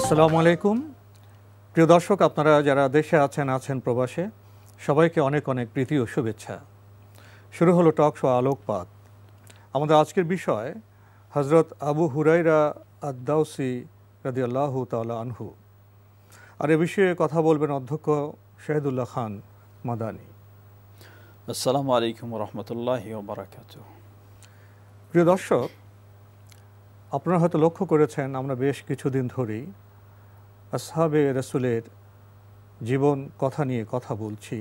আসসালামু আলাইকুম। প্রিয় দর্শক, আপনারা যারা দেশে আছেন প্রবাসে, সবাইকে অনেক অনেক প্রীতি ও শুভেচ্ছা। শুরু হলো টক শো আলোকপাত। আমাদের আজকের বিষয় হযরত আবু হুরায়রা আদ-দাওসী রাদিয়াল্লাহু তাআলা আনহু। আর এ বিষয়ে কথা বলবেন অধ্যক্ষ শহীদুল্লাহ খান মাদানী। আসসালামু আলাইকুম ওয়া রাহমাতুল্লাহি ওয়া বারাকাতুহু। প্রিয় দর্শক, আপনারা হয়তো লক্ষ্য করেছেন আমরা বেশ কিছুদিন ধরেই আসহাবে রাসূলের জীবন কথা নিয়ে কথা বলছি।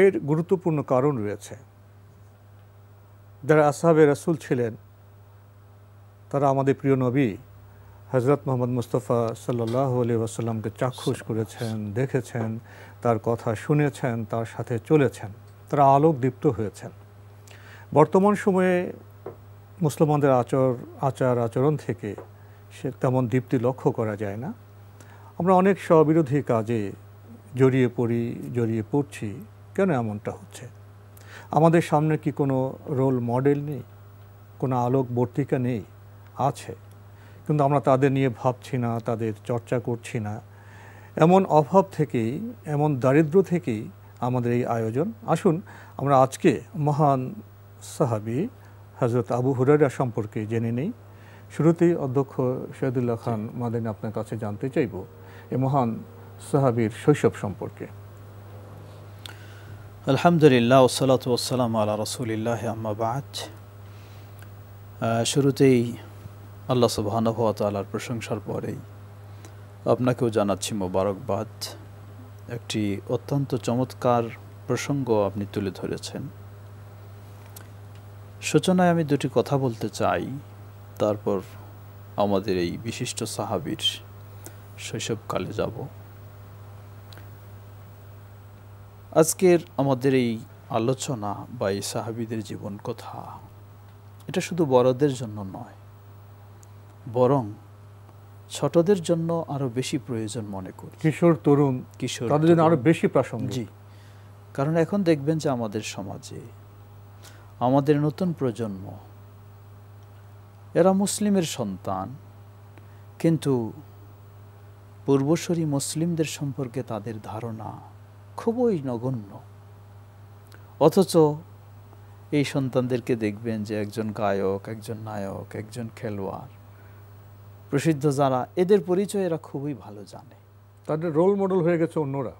এর গুরুত্বপূর্ণ কারণ রয়েছে। যারা আসহাবে রাসূল ছিলেন তারা আমাদের প্রিয় নবী হযরত মুহাম্মদ মুস্তাফা সাল্লাল্লাহু আলাইহি ওয়াসাল্লামকে চাক্ষুষ করেছেন, দেখেছেন, তার কথা শুনেছেন, তার সাথে চলেছেন, তারা আলোকদীপ্ত হয়েছেন। বর্তমান সময়ে মুসলমানদের আচরণ থেকে সে তেমন দীপ্তি লক্ষ্য করা যায় না। আমরা অনেক স্ববিরোধী কাজে জড়িয়ে পড়ছি। কেন এমনটা হচ্ছে? আমাদের সামনে কি কোনো রোল মডেল নেই, কোনো আলোকবর্তিকা নেই? আছে, কিন্তু আমরা তাদের নিয়ে ভাবছি না, তাদের চর্চা করছি না। এমন অভাব থেকেই, এমন দারিদ্র থেকেই আমাদের এই আয়োজন। আসুন আমরা আজকে মহান সাহাবী হযরত আবু হুরায়রা সম্পর্কে জেনে নেই। শুরুতেই অধ্যক্ষ শহীদুল্লাহ খান মাদানী আপনার কাছে জানতে চাইব এই মহান সাহাবীর শৈশব সম্পর্কে। আলহামদুলিল্লাহ ওয়াসসালাতু ওয়াসসালামু আলা রাসূলিল্লাহ আম্মা বা'দ। শুরুতেই আল্লাহ সুবহানাহু ওয়া তাআলার প্রশংসার পরেই আপনাকেও জানাচ্ছি মোবারকবাদ। একটি অত্যন্ত চমৎকার প্রসঙ্গ আপনি তুলে ধরেছেন। সূচনায় আমি দুটি কথা বলতে চাই, তারপর আমাদের এই বিশিষ্ট সাহাবীর শৈশবকালে যাব। আজকের আমাদের এই আলোচনা বা এই সাহাবীদের জীবন কথা, এটা শুধু বড়দের জন্য নয়, বরং ছোটদের জন্য আরো বেশি প্রয়োজন মনে করি। কিশোর তরুণ তাদের জন্য আরো বেশি প্রাসঙ্গিক। জি, কারণ এখন দেখবেন যে আমাদের সমাজে আমাদের নতুন প্রজন্ম, এরা মুসলিমের সন্তান, কিন্তু পূর্বসূরি মুসলিমদের সম্পর্কে তাদের ধারণা খুবই নগণ্য। অথচ এই সন্তানদেরকে দেখবেন যে একজন গায়ক, একজন নায়ক, একজন খেলোয়াড়, প্রসিদ্ধ যারা, এদের পরিচয় এরা খুবই ভালো জানে। তাদের রোল মডেল হয়ে গেছে অন্যরা।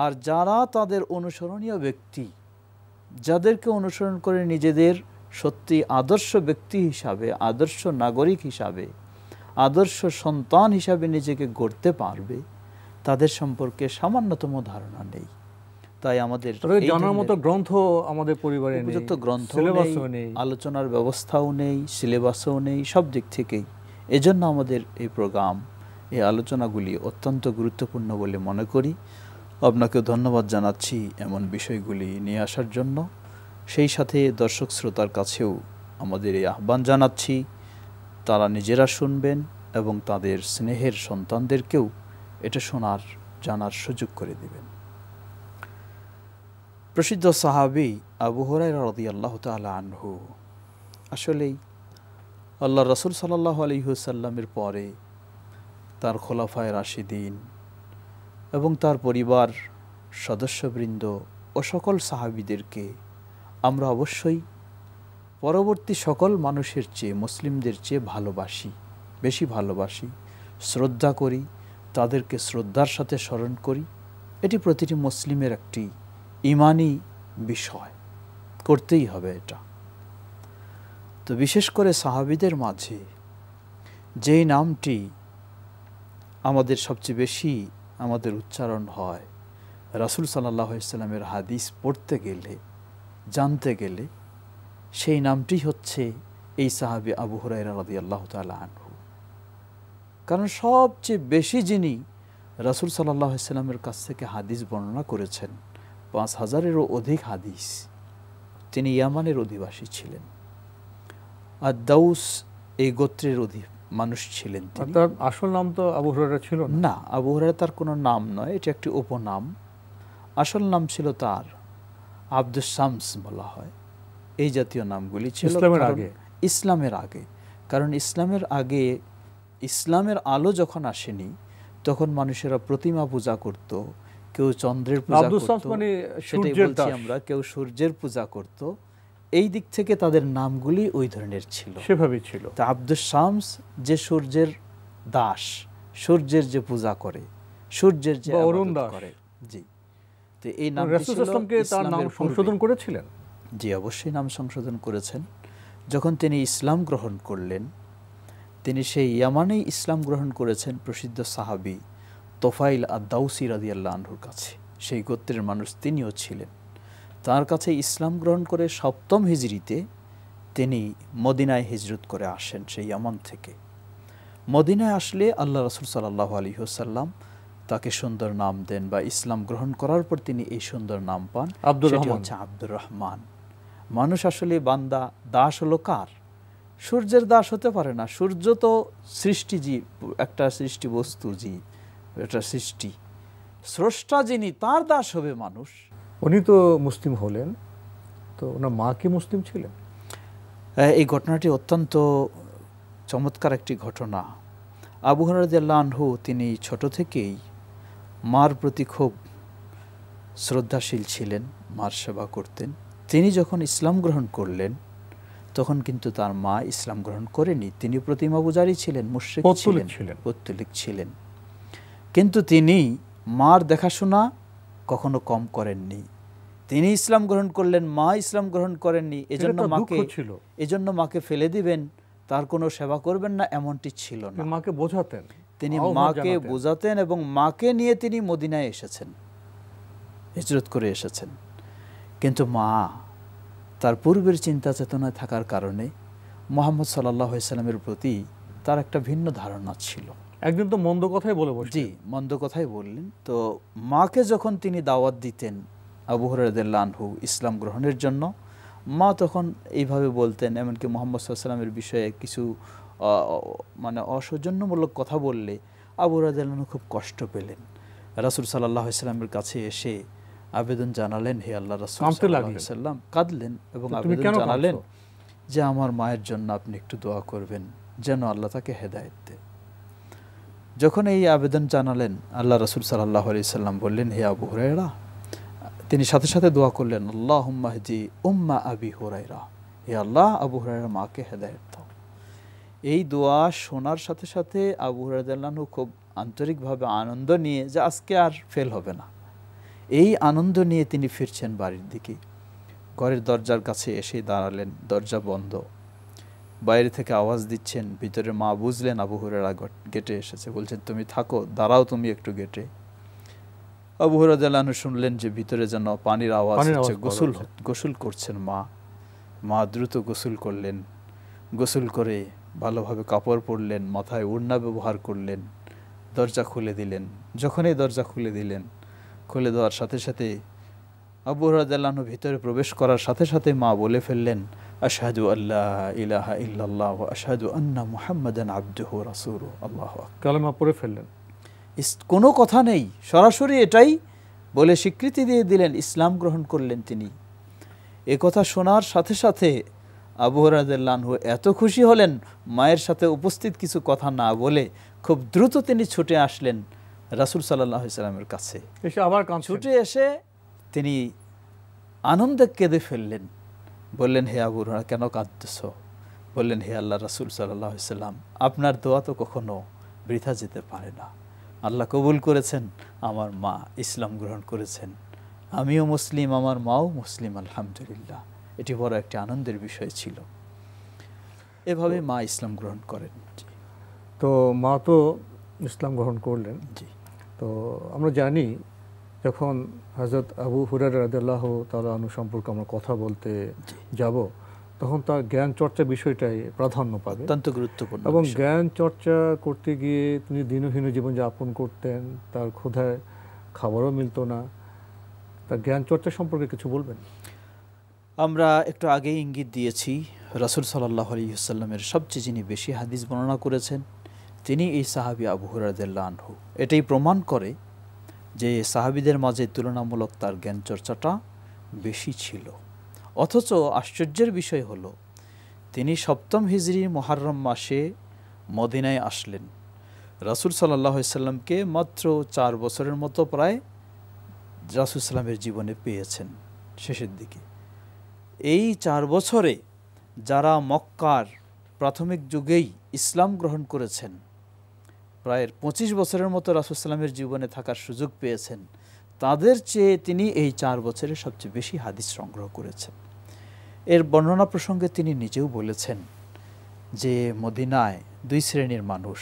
আর যারা তাদের অনুসরণীয় ব্যক্তি, যাদেরকে অনুসরণ করে নিজেদের সত্যি আদর্শ ব্যক্তি হিসাবে, আদর্শ নাগরিক হিসাবে, আদর্শ সন্তান হিসাবে নিজেকে গড়তে পারবে, তাদের সম্পর্কে সামান্যতম ধারণা নেই। তাই আমাদের জানার মতো গ্রন্থ আমাদের পরিবারে নেই, উপযুক্ত গ্রন্থ নেই, আলোচনার ব্যবস্থাও নেই, সিলেবাসও নেই, সব দিক থেকেই। এজন্য আমাদের এই প্রোগ্রাম, এই আলোচনাগুলি অত্যন্ত গুরুত্বপূর্ণ বলে মনে করি। আপনাকে ধন্যবাদ জানাচ্ছি এমন বিষয়গুলি নিয়ে আসার জন্য। সেই সাথে দর্শক শ্রোতার কাছেও আমাদের এই আহ্বান জানাচ্ছি, তারা নিজেরা শুনবেন এবং তাদের স্নেহের সন্তানদেরকেও এটা জানার সুযোগ করে দিবেন। প্রসিদ্ধ সাহাবী আবু হুরায়রা রাদিয়াল্লাহু তাআলা আনহু আসলেই আল্লাহ রাসূল সাল্লাল্লাহু আলাইহি ওয়াসাল্লামের পরে তার খোলাফায়ে রাশিদিন এবং তার পরিবার সদস্যবৃন্দ ও সকল সাহাবীদেরকে আমরা অবশ্যই পরবর্তী সকল মানুষের চেয়ে, মুসলিমদের চেয়ে বেশি ভালোবাসি, শ্রদ্ধা করি, তাদেরকে শ্রদ্ধার সাথে স্মরণ করি। এটি প্রতিটি মুসলিমের একটি ঈমানি বিষয়, করতেই হবে এটা। তো বিশেষ করে সাহাবীদের মাঝে যেই নামটি আমাদের সবচেয়ে বেশি আমাদের উচ্চারণ হয় রাসূল সাল্লাল্লাহু আলাইহি ওয়াসাল্লামের হাদিস পড়তে গেলে, জানতে গেলে, সেই নামটি হচ্ছে এই সাহাবী আবু হুরায়রা রাদিয়াল্লাহু তাআলা আনহু। কারণ সবচেয়ে বেশি যিনি রাসূল সাল্লাল্লাহু আলাইহি ওয়াসাল্লামের কাছ থেকে হাদিস বর্ণনা করেছেন, ৫,০০০-এরও অধিক হাদিস, তিনি ইয়ামানের অধিবাসী ছিলেন। আদ-দাউস এই গোত্রের মানুষ ছিলেন তিনি। তার আসল নাম তো আবু হুরায়রা ছিল না, আবু হুরায়রা তার কোনো নাম নয়, এটি একটি উপনাম। আসল নাম ছিল তার আব্দুস শামস বলা হয়। এই জাতীয় নামগুলি ছিল ইসলামের আগে। কারণ ইসলামের আগে ইসলামের আলো যখন আসেনি তখন মানুষেরা প্রতিমা পূজা করত, কেউ চন্দ্রের পূজা করত, সেটাই বলছি আমরা, কেউ সূর্যের পূজা করত। এই দিক থেকে তাদের নামগুলি ওই ধরনের ছিল, সেভাবেই ছিল। তা আব্দুস শামস যে সূর্যের দাস, সূর্যের যে পূজা করে, সূর্যের যে ইবাদত করে। জি, তো এই নাম রাসূল সাল্লাল্লাহু আলাইহি ওয়াসাল্লাম তার নাম সংশোধন করেছিলেন। জি, অবশ্যই নাম সংশোধন করেছেন। যখন তিনি ইসলাম গ্রহণ করলেন, তিনি সেই ইয়ামানেই ইসলাম গ্রহণ করেছেন প্রসিদ্ধ সাহাবী তোফাইল আদ-দাউসি রাদিয়াল্লাহু আনহুর কাছে। সেই গোত্রের মানুষ তিনিও ছিলেন। তার কাছে ইসলাম গ্রহণ করে ৭ম হিজরিতে তিনি মদিনায় হিজরত করে আসেন সেই ইয়ামান থেকে। মদিনায় আসলে আল্লাহ রাসূল সাল্লাল্লাহু আলাইহি ওয়াসাল্লাম তাকে সুন্দর নাম দেন, বা ইসলাম গ্রহণ করার পর তিনি এই সুন্দর নাম পান, সেটি হচ্ছে আব্দুর রহমান। মানুষ আসলে বান্দা, দাস হলো কার? সূর্যের দাস হতে পারে না। সূর্য তো সৃষ্টিজীব, একটা সৃষ্টি বস্তু, জীব, এটা সৃষ্টি। স্রষ্টা যিনি, তার দাস হবে মানুষ। উনি তো মুসলিম হলেন, তো ওনার মা কি মুসলিম ছিলেন? এই ঘটনাটি অত্যন্ত চমৎকার একটি ঘটনা। আবু হুরায়রা রাদিয়াল্লাহু আনহু তিনি ছোট থেকেই মার প্রতি খুব শ্রদ্ধাশীল ছিলেন, মার সেবা করতেন। তিনি যখন ইসলাম গ্রহণ করলেন তখন কিন্তু তার মা ইসলাম গ্রহণ করেনি। তিনি প্রতিমা পূজারী ছিলেন, মুশরিক ছিলেন, পৌত্তলিক ছিলেন। কিন্তু তিনি মার দেখাশোনা কখনো কম করেননি। তিনি ইসলাম গ্রহণ করলেন, মা ইসলাম গ্রহণ করেননি। এজন্য মাকে ফেলে দিবেন, তার কোনো সেবা করবেন না, এমনটি ছিল না। মাকে বোঝাতেন, তিনি মাকে বোঝাতেন, এবং মাকে নিয়ে তিনি মদিনায় এসেছেন, হিজরত করে এসেছেন। কিন্তু মা তার পূর্বের চিন্তা চেতনায় থাকার কারণে মুহাম্মদ সাল্লাল্লাহু আলাইহি সাল্লামের প্রতি তার একটা ভিন্ন ধারণা ছিল। একদিন তো মন্দ কথাই বলে বসলেন। জি, মন্দ কথাই বললেন। তো মাকে যখন তিনি দাওয়াত দিতেন আবু হুরায়রা রাদিয়াল্লাহু আনহু ইসলাম গ্রহণের জন্য, মা তখন এইভাবে বলতেন। এমনকি মুহাম্মদ সাল্লাল্লাহু আলাইহি সাল্লামের বিষয়ে কিছু মানে অসৌজন্যমূলক কথা বললে আবু হুরায়রা রাদিয়াল্লাহু আনহু খুব কষ্ট পেলেন। রাসূল সাল্লাল্লাহু আলাইহি সাল্লামের কাছে এসে আবেদন জানালেন, হে আল্লাহ রাসূল সাল্লাল্লাহু আলাইহি সাল্লাম, কাঁদলেন এবং আবেদন জানালেন যে আমার মায়ের জন্য আপনি একটু দোয়া করবেন যেন আল্লাহ তাকে হেদায়েত দেন। যখন এই আবেদন জানালেন, আল্লাহ রাসূল সাল্লাল্লাহু আলাইহি সাল্লাম বললেন, হে আবু হুরায়রা, তিনি সাথে সাথে দোয়া করলেন, আল্লাহুম্মা হদি উম্মা আবি হুরায়রা, হে আল্লাহ আবু হুরায়রার মাকে হেদায়েত দাও। এই দোয়া শোনার সাথে সাথে আবু হুরায়রা রাদিয়াল্লাহু আনহু খুব আন্তরিকভাবে আনন্দ নিয়ে, যে আজকে আর ফেল হবে না, এই আনন্দ নিয়ে তিনি ফিরছেন বাড়ির দিকে। ঘরের দরজার কাছে এসে দাঁড়ালেন, দরজা বন্ধ, বাইরে থেকে আওয়াজ দিচ্ছেন। ভিতরে মা বুঝলেন আবু হুরায়রা গেটে এসেছে, বলছেন তুমি থাকো, দাঁড়াও তুমি একটু গেটে। আবু হুরায়রা রাদিয়াল্লাহু আনহু শুনলেন যে ভিতরে যেন পানির আওয়াজ হচ্ছে, গোসল করছেন মা। মা দ্রুত গোসল করলেন, গোসল করে ভালোভাবে কাপড় পরলেন, মাথায় ওড়না ব্যবহার করলেন, দরজা খুলে দিলেন। যখনই দরজা খুলে দিলেন, খুলে দেওয়ার সাথে সাথে আবু হুরায়রা রাদিয়াল্লাহু আনহু ভিতরে প্রবেশ করার সাথে সাথে মা বলে ফেললেন, আশহাদু আল্লা ইলাহা ইল্লাল্লাহ ওয়া আশহাদু আন্না মুহাম্মাদান আবদুহু ওয়া রাসূলুহু। আল্লাহু আকবার, কালেমা পড়ে ফেললেন। কোনো কথা নেই, সরাসরি এটাই বলে স্বীকৃতি দিয়ে দিলেন, ইসলাম গ্রহণ করলেন তিনি। এ কথা শোনার সাথে সাথে আবু হুরায়রা রাদিয়াল্লাহু আনহু এত খুশি হলেন, মায়ের সাথে উপস্থিত কিছু কথা না বলে খুব দ্রুত তিনি ছুটে আসলেন রাসূল সাল্লাল্লাহু আলাইহি সাল্লামের কাছে। এসে আবার ছুটে এসে তিনি আনন্দে কেঁদে ফেললেন। বললেন, হে আবু হুরায়রা, কেন কাঁদতেছ? বললেন, হে আল্লাহ রাসূল সাল্লাল্লাহু আলাইহি সাল্লাম, আপনার দোয়া তো কখনো বৃথা যেতে পারে না। আল্লাহ কবুল করেছেন, আমার মা ইসলাম গ্রহণ করেছেন, আমিও মুসলিম, আমার মাও মুসলিম, আলহামদুলিল্লাহ। এটি বড় একটি আনন্দের বিষয় ছিল। এভাবে মা ইসলাম গ্রহণ করেন। তো মা তো ইসলাম গ্রহণ করলেন। জি, তো আমরা জানি যখন হযরত আবু হুরায়রা রাদিয়াল্লাহু তাআলা আনহু সম্পর্কে আমরা কথা বলতে যাব, তখন তার জ্ঞান চর্চা বিষয়টাই প্রাধান্য পাবে, অত্যন্ত গুরুত্বপূর্ণ। এবং জ্ঞান চর্চা করতে গিয়ে তিনি দিনহীন জীবন যাপন করতেন, তার ক্ষুধায় খাবারও মিলত না। তার জ্ঞান চর্চা সম্পর্কে কিছু বলবেন? আমরা একটু আগেই ইঙ্গিত দিয়েছি, রাসূল সাল্লাল্লাহু আলাইহি ওয়াসাল্লামের সবচেয়ে যিনি বেশি হাদিস বর্ণনা করেছেন তিনি এই সাহাবী আবু হুরায়রা রাদিয়াল্লাহু আনহু। এটাই প্রমাণ করে যে সাহাবীদের মাঝে তুলনামূলক তার জ্ঞান চর্চাটা বেশি ছিল। অথচ আশ্চর্যের বিষয় হলো, তিনি 7ম হিজরি মুহররম মাসে মদিনায় আসলেন। রাসূল সাল্লাল্লাহু আলাইহি সাল্লামকে মাত্র 4 বছরের মতো প্রায় রাসূল সাল্লামের জীবনে পেয়েছেন শেষের দিকে। এই 4 বছরে যারা মক্কার প্রাথমিক যুগেই ইসলাম গ্রহণ করেছেন, প্রায় 25 বছরের মতো রাসূল সাল্লামের জীবনে থাকার সুযোগ পেয়েছেন, তাদের চেয়ে তিনি এই 4 বছরে সবচেয়ে বেশি হাদিস সংগ্রহ করেছেন। এর বর্ণনা প্রসঙ্গে তিনি নিজেও বলেছেন যে মদিনায় 2 শ্রেণীর মানুষ।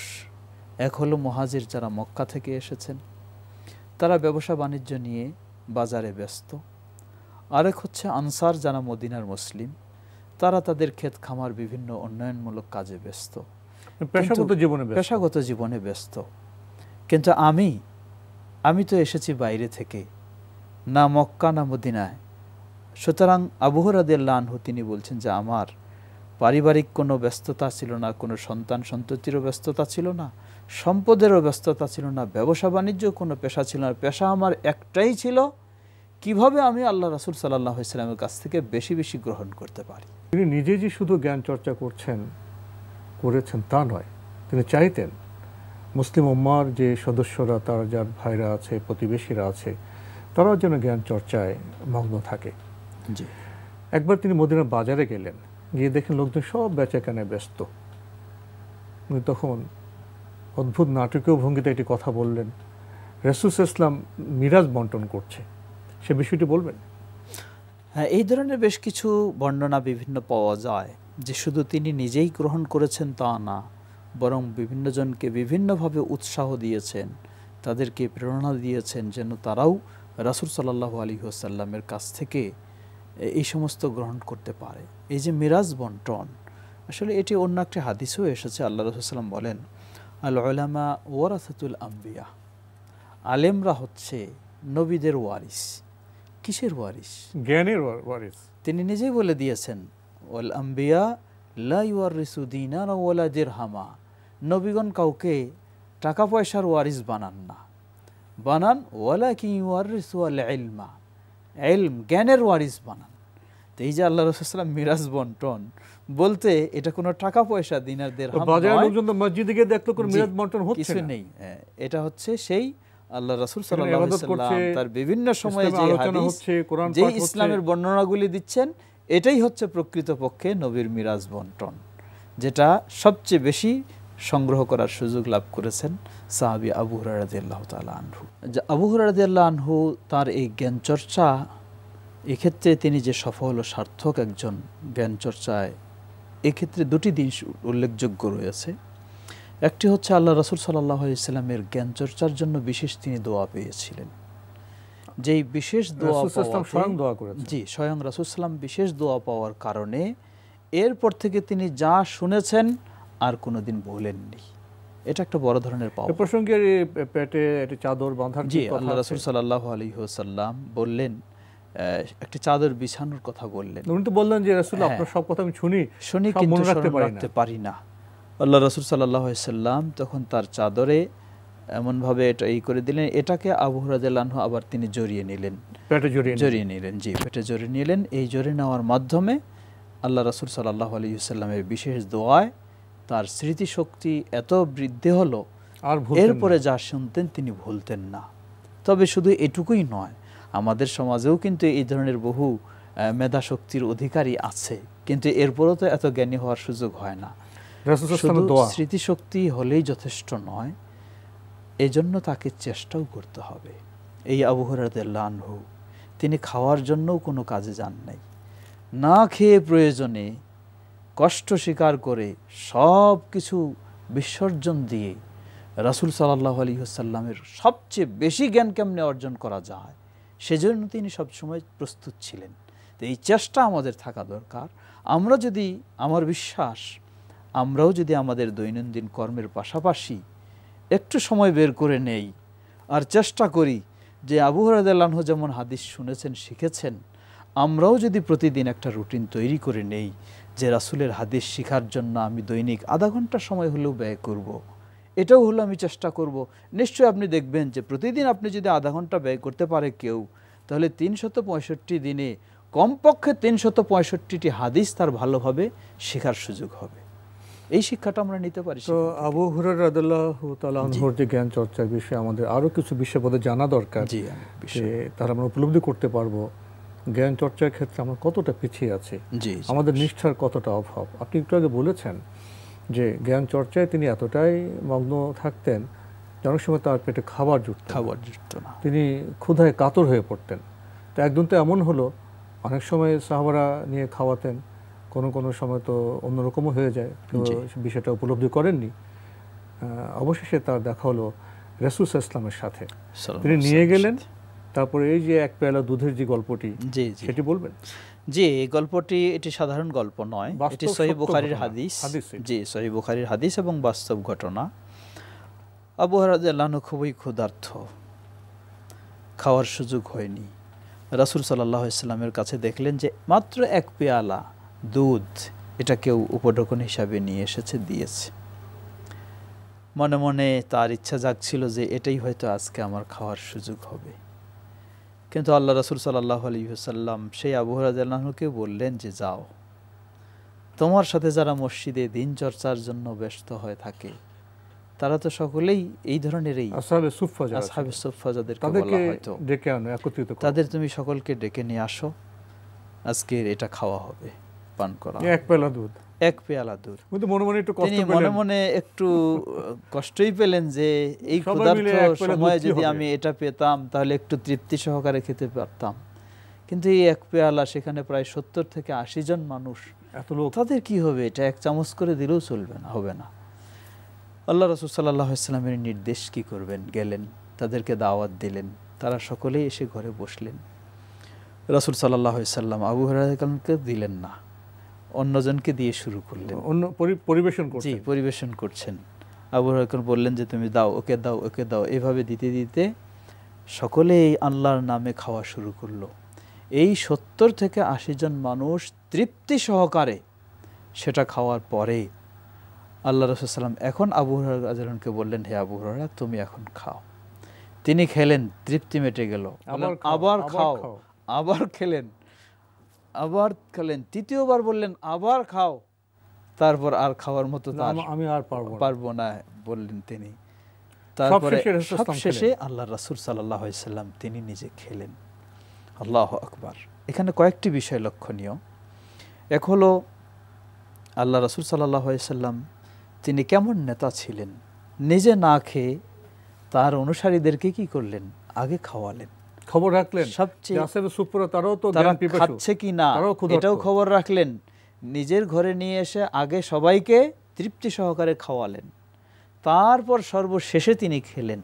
এক হলো মুহাজির, যারা মক্কা থেকে এসেছেন, তারা ব্যবসা বাণিজ্য নিয়ে বাজারে ব্যস্ত। আরেক হচ্ছে আনসার, যারা মদিনার মুসলিম, তারা তাদের ক্ষেত খামার বিভিন্ন উন্নয়নমূলক কাজে ব্যস্ত, পেশাগত জীবনে ব্যস্ত। কিন্তু আমি তো এসেছি বাইরে থেকে, না মক্কা না মদিনায়। সুতরাং আবু হুরায়রা রাদিয়াল্লাহু আনহু তিনি বলছেন যে আমার পারিবারিক কোনো ব্যস্ততা ছিল না, কোনো সন্তান সন্ততিরও ব্যস্ততা ছিল না, সম্পদেরও ব্যস্ততা ছিল না, ব্যবসা বাণিজ্য কোনো পেশা ছিল না। পেশা আমার একটাই ছিল, কিভাবে আমি আল্লাহ রাসূল সাল্লাল্লাহু আলাইহি ওয়াসাল্লামের কাছ থেকে বেশি বেশি গ্রহণ করতে পারি। তিনি নিজে যে শুধু জ্ঞান চর্চা করেছেন তা নয়, তিনি চাইতেন মুসলিম উম্মার যে সদস্যরা, তার যার ভাইরা আছে, প্রতিবেশীরা আছে, তারাও যেন জ্ঞান চর্চায় মগ্ন থাকে। জি। একবার তিনি মদিনার বাজারে গেলেন, গিয়ে দেখেন লোকজন সব বেচাকেনায় ব্যস্ত। উনি তখন অদ্ভুত নাটকীয় ভঙ্গিতে একটি কথা বললেন, রাসূল সাল্লাল্লাহু আলাইহি ওয়াসাল্লাম মিরাজ বন্টন করছে, সে বিষয়টি বলবেন? হ্যাঁ, এই ধরনের বেশ কিছু বর্ণনা বিভিন্ন পাওয়া যায় যে শুধু তিনি নিজেই গ্রহণ করেছেন তা না, বরং বিভিন্ন জনকে বিভিন্নভাবে উৎসাহ দিয়েছেন, তাদেরকে প্রেরণা দিয়েছেন যেন তারাও রাসূল সাল্লাল্লাহু আলাইহি ওয়াসাল্লামের কাছ থেকে এই সমস্ত গ্রহণ করতে পারে। এই যে মিরাজ বন্টন, আসলে এটি অন্য একটি হাদিসেও এসেছে। আল্লাহ রাসূল সাল্লাম বলেন, আল উলামা ওয়ারাসাতুল আম্বিয়া, আলেমরা হচ্ছে নবীদের ওয়ারিস। কিসের ওয়ারিস? জ্ঞানের ওয়ারিস। তিনি নিজেই বলে দিয়েছেন, ওয়াল আম্বিয়া লা ইউয়ারিসু দিনারা ওয়ালা দিরহামা, নবীগণ কাউকে টাকা পয়সার ওয়ারিস বানান না, বানান ওয়ালাকিন ইউয়ারিসু আল ইলমা, ইলম জ্ঞানের ওয়ারিস বানান। তো এই যে আল্লাহ রাসূল সাল্লাল্লাহু আলাইহি ওয়াসাল্লাম মিরাজ বন্টন বলতে এটা কোনো টাকা পয়সা দিনার দিরহাম নয়, বাজারের লোকজন তো মসজিদে গিয়ে দেখলো কোনো মিরাজ বন্টন হচ্ছে কিছু নেই। এটা হচ্ছে সেই আল্লাহ রাসূল সাল্লাল্লাহু আলাইহি ওয়াসাল্লাম তার বিভিন্ন সময়ে যে হাদিস, যে ইসলামের বর্ণনাগুলি দিচ্ছেন, এটাই হচ্ছে প্রকৃতপক্ষে নবীর মিরাজ বন্টন, যেটা সবচেয়ে বেশি সংগ্রহ করার সুযোগ লাভ করেছেন সাহাবী আবু হুরায়রা রাদিয়াল্লাহু তাআলা আনহু। আবু হুরায়রা রাদিয়াল্লাহু আনহু তার এই জ্ঞান চর্চা, এক্ষেত্রে তিনি যে সফল ও সার্থক একজন জ্ঞান চর্চায়, এক্ষেত্রে 2টি দিন উল্লেখযোগ্য রয়েছে। একটি হচ্ছে আল্লাহ রাসূল সাল্লাল্লাহু আলাইহি ওয়াসাল্লামের জ্ঞান চর্চার জন্য বিশেষ তিনি দোয়া পেয়েছিলেন। যেই বিশেষ দোয়া স্বয়ং দোয়া করেছেন। জি, স্বয়ং রাসূল সাল্লাম বিশেষ দোয়া পাওয়ার কারণে এরপর থেকে তিনি যা শুনেছেন আর কোনোদিন ভুলেননি। এটা একটা বড় ধরনের পাওয়া। এই প্রসঙ্গে পেটে একটা চাদর বাঁধার জি, আল্লাহ রাসূল সাল্লাল্লাহু আলাইহি ওয়াসাল্লাম বললেন, একটা চাদর বিছানোর কথা বললেন। উনি তো বললেন যে রাসূল, আপনার সব কথা আমি শুনি কিন্তু মনে রাখতে পারি না। আল্লাহ রাসূল সাল্লাল্লাহু আলাইহি ওয়াসাল্লাম তখন তার চাদরে এমনভাবে এটা করে দিলেন, এটাকে আবু হুরায়রা রাদিয়াল্লাহু আনহু আবার তিনি জড়িয়ে নিলেন, পেটে জড়িয়ে নিলেন। জি, পেটে জড়িয়ে নিলেন। এই জড়িয়ে নেওয়ার মাধ্যমে আল্লাহ রাসূল সাল্লাল্লাহু আলাইহি ওয়াসাল্লামের বিশেষ দোয়ায় তার স্মৃতিশক্তি এত বৃদ্ধি হলো, আর এরপরে যা শুনতেন তিনি ভুলতেন না। তবে শুধু এটুকুই নয়, আমাদের সমাজেও কিন্তু এই ধরনের বহু মেধা শক্তির অধিকারী আছে, কিন্তু এরপরও তো এত জ্ঞানী হওয়ার সুযোগ হয় না। শুধু স্মৃতিশক্তি হলেই যথেষ্ট নয়, এজন্য তাকে চেষ্টাও করতে হবে। এই আবু হুরায়রা রাদিয়াল্লাহু আনহু তিনি খাওয়ার জন্যও কোনো কাজে যান নাই, না খেয়ে প্রয়োজনে কষ্ট স্বীকার করে সব কিছু বিসর্জন দিয়ে রাসূল সাল্লাল্লাহু আলাইহি ওয়াসাল্লামের সবচেয়ে বেশি জ্ঞান কেমনে অর্জন করা যায় সেজন্য তিনি সবসময় প্রস্তুত ছিলেন। তো এই চেষ্টা আমাদের থাকা দরকার। আমরা যদি, আমার বিশ্বাস, আমরাও যদি আমাদের দৈনন্দিন কর্মের পাশাপাশি একটু সময় বের করে নেই আর চেষ্টা করি যে আবু হুরায়রা রাদিয়াল্লাহু আনহু যেমন হাদিস শুনেছেন, শিখেছেন, আমরাও যদি প্রতিদিন একটা রুটিন তৈরি করে নেই যে রাসূলের হাদিস শেখার জন্য আমি দৈনিক আধা ঘন্টা সময় হলেও ব্যয় করব, এটাও হলো আমি চেষ্টা করব, নিশ্চয়ই আপনি দেখবেন যে প্রতিদিন আপনি যদি আধা ঘন্টা ব্যয় করতে পারে কেউ, তাহলে 365 দিনে কমপক্ষে 365টি হাদিস তার ভালোভাবে শেখার সুযোগ হবে। এই শিক্ষাটা আমরা নিতে পারি। তো আবু হুরায়রা রাদিয়াল্লাহু তাআলা আনহুর যে জ্ঞান চর্চার বিষয়ে আমাদের আরো কিছু বিষয় বোধ জানা দরকার, যে তারা আমরা উপলব্ধি করতে পারবো জ্ঞান চর্চার ক্ষেত্রে আমরা কতটা পিছিয়ে আছি, আমাদের নিষ্ঠার কতটা অভাব। আপনি একটু আগে বলেছেন যে জ্ঞান চর্চায় তিনি এতটাই মগ্ন থাকতেন যে অনেক সময় তার পেটে খাবার জুটত না, তিনি ক্ষুধায় কাতর হয়ে পড়তেন। তো একদিন তো এমন হলো, অনেক সময় সাহাবারা নিয়ে খাওয়াতেন, কোনো সময় তো অন্যরকমও হয়ে যায়, তো বিষয়টা উপলব্ধি করেননি। অবশেষে তার দেখা হলো রাসূল সাল্লাল্লাহু আলাইহি ওয়াসাল্লামের সাথে, তিনি নিয়ে গেলেন। তারপরে এই যে এক পেয়ালা দুধের যে গল্পটি, সেটি বলবেন? জি, এই গল্পটি এটি সাধারণ গল্প নয়, এটি সহিহ বুখারীর হাদিস। জি, সহিহ বুখারীর হাদিস এবং বাস্তব ঘটনা। আবু হুরায়রা রাদিয়াল্লাহু আনহু খুবই ক্ষুধার্ত, খাওয়ার সুযোগ হয়নি। রাসূল সাল্লাল্লাহু আলাইহি ওয়াসাল্লামের কাছে দেখলেন যে মাত্র এক পেয়ালা দুধ এটা কেউ উপঢৌকন হিসাবে নিয়ে এসেছে, দিয়েছে। মনে মনে তার ইচ্ছা জাগছিল যে এটাই হয়তো আজকে আমার খাওয়ার সুযোগ হবে। কিন্তু আল্লাহ রাসূল সাল্লাল্লাহু আলাইহি ওয়াসাল্লাম সেই আবু হুরায়রা রাদিয়াল্লাহু আনহুকে বললেন যে যাও, তোমার সাথে যারা মসজিদে দিন চর্চার জন্য ব্যস্ত হয়ে থাকে তারা তো সকলেই এই ধরনেরই আসহাবে সুফফা যাদেরকে বলা হয়তো, ডেকে আনো, একত্রিত করো, তাদের তুমি সকলকে ডেকে নিয়ে আসো, আজকে এটা খাওয়া হবে, পান করা। এক পেয়ালা দুধ। কিন্তু মনে মনে একটু কষ্টই পেলেন যে এই ক্ষুধার্ত সময়ে যদি আমি এটা পেতাম তাহলে একটু তৃপ্তি সহকারে খেতে পারতাম। কিন্তু এই এক পেয়ালা, সেখানে প্রায় 70 থেকে 80 জন মানুষ, এত লোক, তাদের কি হবে? এটা এক চামচ করে দিলেও চলবে না, হবে না। আল্লাহ রাসূল সাল্লাল্লাহু আলাইহি ওয়াসাল্লামের নির্দেশ কি করবেন, গেলেন, তাদেরকে দাওয়াত দিলেন, তারা সকলেই এসে ঘরে বসলেন। রাসূল সাল্লাল্লাহু আলাইহি ওয়াসাল্লাম আবু হুরায়রাকে দিলেন না, অন্যজনকে দিয়ে শুরু করলেন, পরিবেশন করছেন। আবু হুরায়রা বললেন যে তুমি দাও, ওকে দাও, ওকে দাও। এভাবে দিতে দিতে সকলেই আল্লাহর নামে খাওয়া শুরু করলো। এই 70 থেকে 80 জন মানুষ তৃপ্তি সহকারে সেটা খাওয়ার পরে আল্লাহ রাসূল সাল্লাম এখন আবু হুরায়রা রাদিয়াল্লাহু আনহুকে বললেন, হে আবু হুরায়রা, তুমি এখন খাও। তিনি খেলেন, তৃপ্তি মেটে গেল। আবার খাও, আবার খেলেন, তৃতীয়বার বললেন আবার খাও। তারপর আর খাওয়ার মতো আমি আর পারবো না বললেন তিনি। তারপরে সবশেষে আল্লাহ রাসূল সাল্লাল্লাহু আলাইহি ওয়াসাল্লাম তিনি নিজে খেলেন। আল্লাহু আকবার। এখানে কয়েকটি বিষয় লক্ষণীয়। এক হলো আল্লাহ রাসূল সাল্লাল্লাহু আলাইহি ওয়াসাল্লাম তিনি কেমন নেতা ছিলেন, নিজে না খেয়ে তার অনুসারীদেরকে কি করলেন, আগে খাওয়ালেন, খবর রাখলেন, খাচ্ছে কি না এটাও খবর রাখলেন, নিজের ঘরে নিয়ে এসে আগে সবাইকে তৃপ্তি সহকারে খাওয়ালেন, তারপর সর্বশেষে তিনি খেলেন।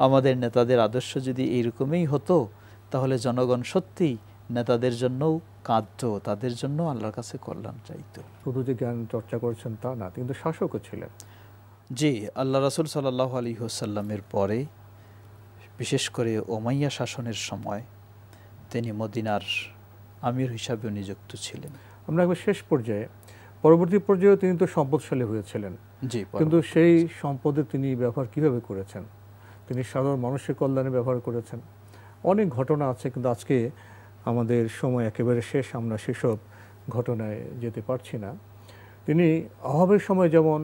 আমাদের নেতাদের আদর্শ যদি এইরকমই হতো তাহলে জনগণ সত্যি নেতাদের জন্যও কাঁদতো, তাদের জন্য আল্লাহর কাছে কল্যাণ চাইতো। শুধু যে জ্ঞান চর্চা করছেন তা না, কিন্তু শাসকও ছিলেন। জি, আল্লাহ রাসূল সাল্লাল্লাহু আলাইহি ওয়াসাল্লামের পরে বিশেষ করে উমাইয়া শাসনের সময় তিনি মদিনার আমির হিসাবে নিযুক্ত ছিলেন। আমরা একবার শেষ পর্যায়ে, পরবর্তী পর্যায়ে তিনি তো সম্পদশালী হয়েছিলেন, জি, কিন্তু সেই সম্পদে তিনি ব্যবহার কিভাবে করেছেন? তিনি সাধারণ মানুষের কল্যাণে ব্যবহার করেছেন। অনেক ঘটনা আছে, কিন্তু আজকে আমাদের সময় একেবারে শেষ, আমরা সেসব ঘটনায় যেতে পারছি না। তিনি অভাবের সময় যেমন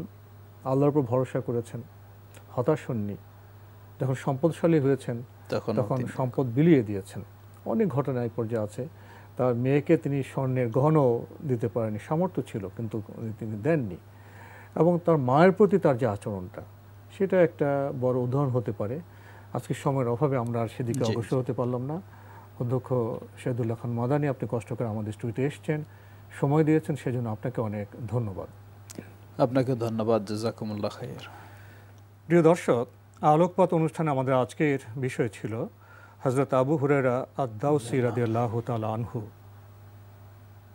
আল্লাহর উপর ভরসা করেছেন, হতাশ হননি, যখন সম্পদশালী হয়েছেন তখন সম্পদ বিলিয়ে দিয়েছেন। অনেক ঘটনা এই পর্যায়ে আছে। তার মেয়েকে তিনি স্বর্ণের গহনাও দিতে পারেনি, সামর্থ্য ছিল কিন্তু তিনি দেননি। এবং তার মায়ের প্রতি তার যে আচরণটা, সেটা একটা বড় উদাহরণ হতে পারে। আজকে সময়ের অভাবে আমরা আর সেদিকে অগ্রসর হতে পারলাম না। অধ্যক্ষ শহীদুল্লাহ খান মাদানী, আপনি কষ্ট করে আমাদের স্টুডিওতে এসেছেন, সময় দিয়েছেন, সেজন্য আপনাকে অনেক ধন্যবাদ। আপনাকে ধন্যবাদ, জাযাকুমুল্লাহ খাইর। প্রিয় দর্শক, আলোকপাত অনুষ্ঠানে আমাদের আজকের বিষয় ছিল হযরত আবু হুরায়রা আদ-দাওসী রাদিয়াল্লাহু তাআলা আনহু,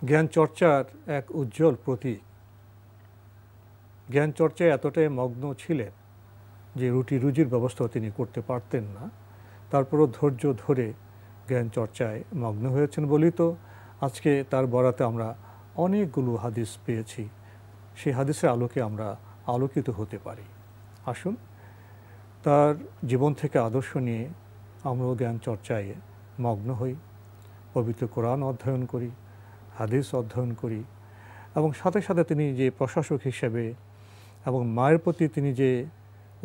জ্ঞান চর্চার এক উজ্জ্বল প্রতীক। জ্ঞান চর্চায় এতটাই মগ্ন ছিলেন যে রুটি রুজির ব্যবস্থাও তিনি করতে পারতেন না, তারপরও ধৈর্য ধরে জ্ঞান চর্চায় মগ্ন হয়েছেন বলেই তো আজকে তার বরাতে আমরা অনেকগুলো হাদিস পেয়েছি। সেই হাদিসের আলোকে আমরা আলোকিত হতে পারি। আসুন তার জীবন থেকে আদর্শ নিয়ে আমরাও জ্ঞান চর্চায় মগ্ন হই। পবিত্র কোরআন অধ্যয়ন করি, হাদিস অধ্যয়ন করি, এবং সাথে সাথে তিনি যে প্রশাসক হিসেবে এবং মায়ের প্রতি তিনি যে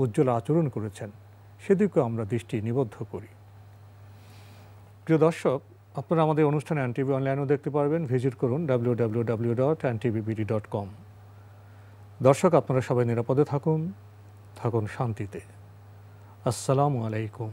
উজ্জ্বল আচরণ করেছেন সেদিকেও আমরা দৃষ্টি নিবদ্ধ করি। প্রিয় দর্শক, আপনারা আমাদের অনুষ্ঠানে এনটিভি অনলাইনেও দেখতে পারবেন। ভিজিট করুন www.ntvbd.com। দর্শক, আপনারা সবাই নিরাপদে থাকুন, থাকুন শান্তিতে। আসসালামু আলাইকুম।